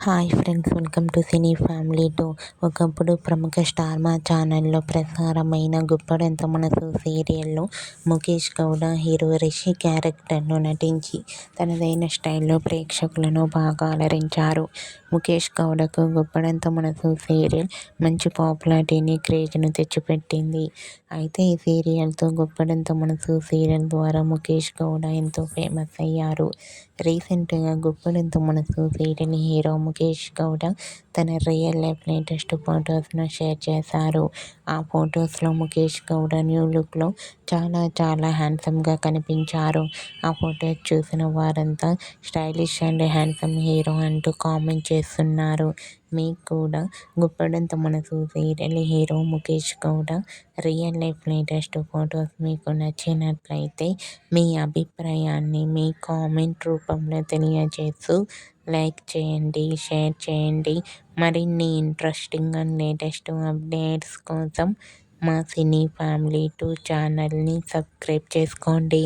Hi friends, welcome to cine family 2. ఒకప్పుడు ప్రముఖ star మా ఛానల్లో ప్రసారమైన గుప్పడంత మనసు సీరియల్లో ముఖేష్ గౌడ హీరో రిషి క్యారెక్టర్లో నటించి తనదైన స్టైల్లో ప్రేక్షకులను బాగా అలరించారు. ముఖేష్ గౌడకు గుప్పడంత మనసు సీరియల్ మంచి పాపులారిటీని, క్రేజ్ను తెచ్చిపెట్టింది. అయితే ఈ సీరియల్తో గుప్పడంత మనసు సీరియల్ ద్వారా ముఖేష్ గౌడ ఎంతో ఫేమస్ అయ్యారు. రీసెంట్గా గుప్పడంత మనసు సీరియల్ హీరో ముఖేష్ గౌడ తన రియల్ లైఫ్ లేటెస్ట్ ఫొటోస్ను షేర్ చేశారు. ఆ ఫొటోస్లో ముఖేష్ గౌడ న్యూ లుక్లో చాలా హ్యాండ్సమ్గా కనిపించారు. ఆ ఫొటోస్ చూసిన వారంతా స్టైలిష్ అండ్ హ్యాండ్సమ్ హీరో అంటూ కామెంట్ చేస్తున్నారు. మీకు కూడా Guppedantha Manasu serial hero Mukesh Gowda real life latest photos మీకు నచ్చినట్లయితే మీ అభిప్రాయాన్ని మీ కామెంట్ రూపంలో తెలియజేస్తూ లైక్ చేయండి, షేర్ చేయండి. మరిన్ని ఇంట్రెస్టింగ్ అండ్ లేటెస్ట్ అప్డేట్స్ కోసం మా సినీ ఫ్యామిలీ 2 ఛానల్ని సబ్స్క్రైబ్ చేసుకోండి.